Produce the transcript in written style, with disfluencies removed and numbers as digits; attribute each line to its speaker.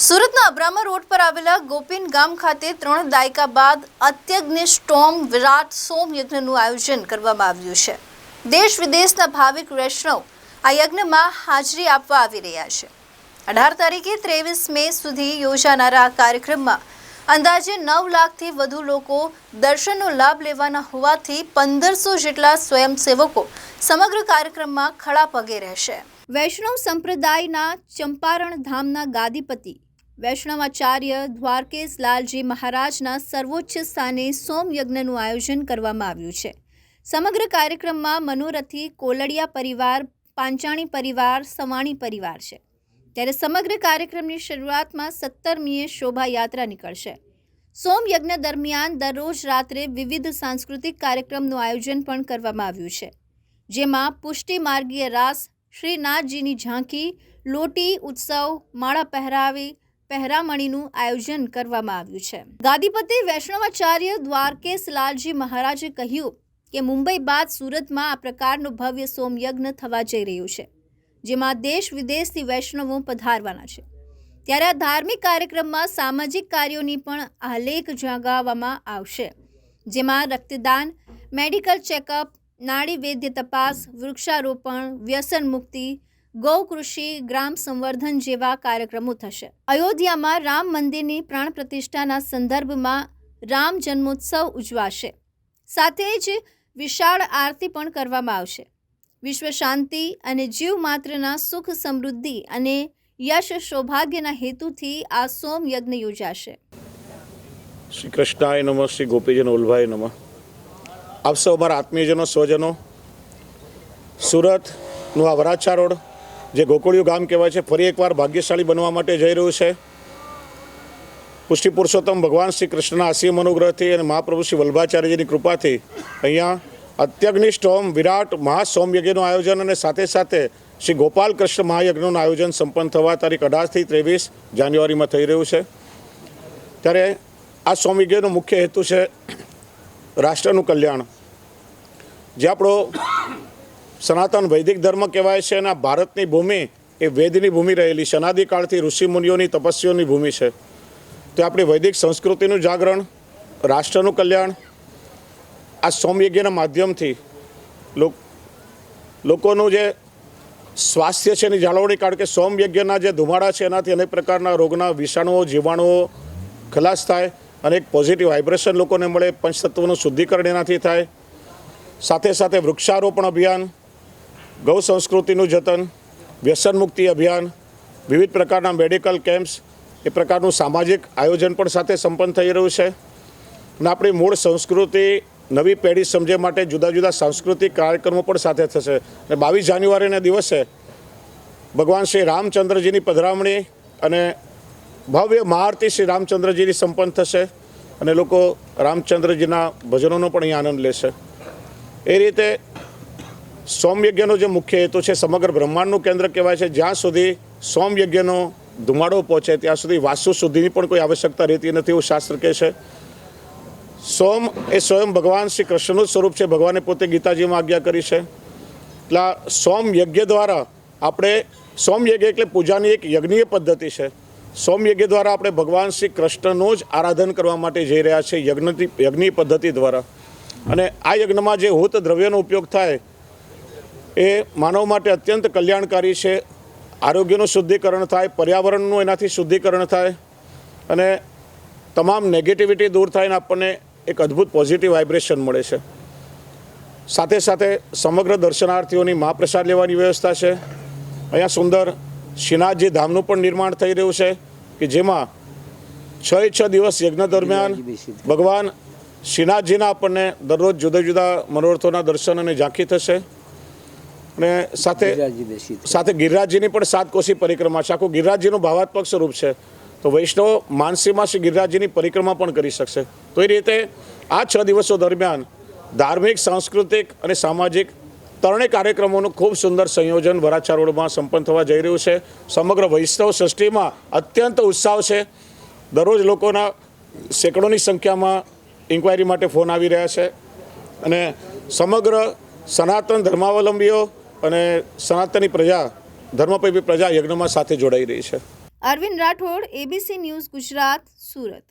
Speaker 1: સુરતના અબ્રામા રોડ પર આવેલા ગોપીન ગામ ખાતે 3 દાયકા બાદ અત્યગ્નિ સ્ટોમ વિરાટ સોમ યજ્ઞનું આયોજન કરવામાં આવ્યું છે। દેશ વિદેશના ભાવિક વૈષ્ણવ આ યજ્ઞમાં હાજરી આપવા આવી રહ્યા છે। 18 તારીખે 23 મે સુધી યોજાનારા આ કાર્યક્રમમાં અંદાજે 9 લાખથી વધુ લોકો દર્શનનો લાભ લેવાના હોવાથી 1500 જેટલા સ્વયંસેવકો સમગ્ર કાર્યક્રમમાં ખડા પગે રહેશે। વૈષ્ણવ સંપ્રદાયના ચંપારણ ધામના ગાદીપતિ વૈષ્ણવાચાર્ય દ્વારકેશ લાલજી મહારાજના સર્વોચ્ચ સ્થાને સોમ યજ્ઞનું આયોજન કરવામાં આવ્યું છે। સમગ્ર કાર્યક્રમમાં મનોરથી કોલડિયા પરિવાર, પાંચાણી પરિવાર, સવાણી પરિવાર છે। ત્યારે સમગ્ર કાર્યક્રમની શરૂઆતમાં 17મીએ શોભાયાત્રા નીકળશે। સોમ યજ્ઞ દરમિયાન દરરોજ રાત્રે વિવિધ સાંસ્કૃતિક કાર્યક્રમનું આયોજન પણ કરવામાં આવ્યું છે, જેમાં પુષ્ટિ માર્ગીય રાસ, શ્રીનાથજીની ઝાંખી, લોટી ઉત્સવ, માળા પહેરાવી, પહેરામણીનું આયોજન કરવામાં આવ્યું છે। ગાદીપતિ વૈષ્ણવાચાર્ય દ્વારકેશ લાલજી મહારાજે કહ્યું કે મુંબઈ બાદ સુરતમાં આ પ્રકારનો ભવ્ય સોમયજ્ઞ થવા જઈ રહ્યું છે, જેમાં દેશ વિદેશથી વૈષ્ણવો પધારવાના છે। ત્યારે આ ધાર્મિક કાર્યક્રમમાં સામાજિક કાર્યોની પણ આલેખ જગાવવામાં આવશે, જેમાં રક્તદાન, મેડિકલ ચેકઅપ, નાડી વૈદ્ય તપાસ, વૃક્ષારોપણ, વ્યસન મુક્તિ, ગૌકૃષિ, ગ્રામ સંવર્ધન જેવા કાર્યક્રમો થશે। અયોધ્યામાં રામ મંદિરની પ્રાણ પ્રતિષ્ઠાના સંદર્ભમાં રામ જન્મોત્સવ ઉજવાશે। સાથે જ વિશાળ આરતી પણ કરવામાં આવશે। વિશ્વ શાંતિ અને જીવ માત્રના સુખ, સમૃદ્ધિ અને યશ સૌભાગ્યના હેતુથી આ સોમ યજ્ઞ યોજાશે।
Speaker 2: શ્રી કૃષ્ણાય નમઃ, શ્રી ગોપીજન વલ્લભાય નમઃ। આપ સૌ અમારા આત્મીયજનો, સ્વજનો, સુરતનું આ વરાછા રોડ જે ગોકુળિયું ગામ કહેવાય છે, ફરી એકવાર ભાગ્યશાળી બનવા માટે જઈ રહ્યું છે। પુષ્ટિ પુરુષોત્તમ ભગવાન શ્રી કૃષ્ણના અસીમ અનુગ્રહથી અને મહાપ્રભુ શ્રી વલ્લભાચાર્યજીની કૃપાથી અહીંયા અત્યગ્નિ સ્ટોમ વિરાટ મહાસોમયજ્ઞનું આયોજન અને સાથે સાથે શ્રી ગોપાલ કૃષ્ણ મહાયજ્ઞનું આયોજન સંપન્ન થવા તારીખ 18થી 23 જાન્યુઆરીમાં થઈ રહ્યું છે। ત્યારે આ સોમયજ્ઞનો મુખ્ય હેતુ છે રાષ્ટ્રનું કલ્યાણ। જે આપણો સનાતન વૈદિક ધર્મ કહેવાય છે અને ભારતની ભૂમિ એ વેદની ભૂમિ રહેલી છે, અનાદિકાળથી ઋષિમુનિઓની તપસ્યાઓની ભૂમિ છે। તો આપણી વૈદિક સંસ્કૃતિનું જાગરણ, રાષ્ટ્રનું કલ્યાણ આ સોમયજ્ઞના માધ્યમથી લોકોનું જે સ્વાસ્થ્ય છે એની જાળવણી, કારણ કે સોમયજ્ઞના જે ધુમાડા છે એનાથી અનેક પ્રકારના રોગના વિષાણુઓ, જીવાણુઓ ખલાસ થાય અને એક પોઝિટિવ વાઇબ્રેશન લોકોને મળે, પંચતત્વનું શુદ્ધિકરણ એનાથી થાય। સાથે સાથે વૃક્ષારોપણ અભિયાન, ગૌ સંસ્કૃતિનું જતન, વ્યસન મુક્તિ અભિયાન, વિવિધ પ્રકારના મેડિકલ કેમ્પ્સ, એ પ્રકારનું સામાજિક આયોજન પણ સાથે સંપન્ન થઈ રહ્યું છે। અને આપણી મૂળ સંસ્કૃતિ નવી પેઢી સમજે માટે જુદા જુદા સાંસ્કૃતિક કાર્યક્રમો પણ સાથે થશે। અને 22 જાન્યુઆરીના દિવસે ભગવાન શ્રી રામચંદ્રજીની પધરામણી અને ભવ્ય મહાઆરતી શ્રી રામચંદ્રજીની સંપન્ન થશે અને લોકો રામચંદ્રજીના ભજનોનો પણ અહીં આનંદ લેશે। એ રીતે સોમયજ્ઞનો જે મુખ્ય હેતુ છે, સમગ્ર બ્રહ્માંડનું કેન્દ્ર કહેવાય છે, જ્યાં સુધી સોમયજ્ઞનો ધુમાડો પહોંચે ત્યાં સુધી વાસ્તુ શુદ્ધિની પણ કોઈ આવશ્યકતા રહેતી નથી, એવું શાસ્ત્ર કહે છે। સોમ એ સ્વયં ભગવાન શ્રી કૃષ્ણનું સ્વરૂપ છે, ભગવાને પોતે ગીતાજીમાં આજ્ઞા કરી છે। એટલે સોમયજ્ઞ દ્વારા આપણે, સોમયજ્ઞ એટલે પૂજાની એક યજ્ઞીય પદ્ધતિ છે। સોમયજ્ઞ દ્વારા આપણે ભગવાન શ્રી કૃષ્ણનું જ આરાધન કરવા માટે જઈ રહ્યા છે, યજ્ઞની પદ્ધતિ દ્વારા। અને આ યજ્ઞમાં જે હોત દ્રવ્યનો ઉપયોગ થાય એ માનવ માટે અત્યંત કલ્યાણકારી છે। આરોગ્યનું શુદ્ધિકરણ થાય, પર્યાવરણનું એનાથી શુદ્ધિકરણ થાય અને તમામ નેગેટિવિટી દૂર થાય અને આપણને એક અદ્ભુત પોઝિટિવ વાઇબ્રેશન મળે છે। સાથે સાથે સમગ્ર દર્શનાર્થીઓની મહાપ્રસાદ લેવાની વ્યવસ્થા છે। અહીંયા સુંદર શ્રીનાથજી ધામનું પણ નિર્માણ થઈ રહ્યું છે કે જેમાં 6 દિવસ યજ્ઞ દરમિયાન ભગવાન શ્રીનાથજીના આપણને દરરોજ જુદા જુદા મનોરથોના દર્શન અને ઝાંખી થશે। અને સાથે ગિરિરાજજીની પણ 7 કોશી પરિક્રમા છે। આખું ગિરિરાજજીનું ભાવાત્મક સ્વરૂપ છે, તો વૈષ્ણવ માનસીમાં શ્રી ગિરિરાજજીની પરિક્રમા પણ કરી શકશે। તો એ રીતે આ 6 દિવસો દરમિયાન ધાર્મિક, સાંસ્કૃતિક અને સામાજિક ત્રણેય કાર્યક્રમોનું ખૂબ સુંદર સંયોજન વરાછા રોડમાં સંપન્ન થવા જઈ રહ્યું છે। સમગ્ર વૈષ્ણવ સૃષ્ટિમાં અત્યંત ઉત્સાહ છે। દરરોજ લોકોના સેંકડોની સંખ્યામાં ઇન્ક્વાયરી માટે ફોન આવી રહ્યા છે અને સમગ્ર સનાતન ધર્માવલંબીઓ અને સનાતની પ્રજા, ધર્મપ્રેમી પ્રજા યજ્ઞમાં સાથે જોડાઈ રહી છે।
Speaker 1: Arvind Rathod, ABC news Gujarat, Surat.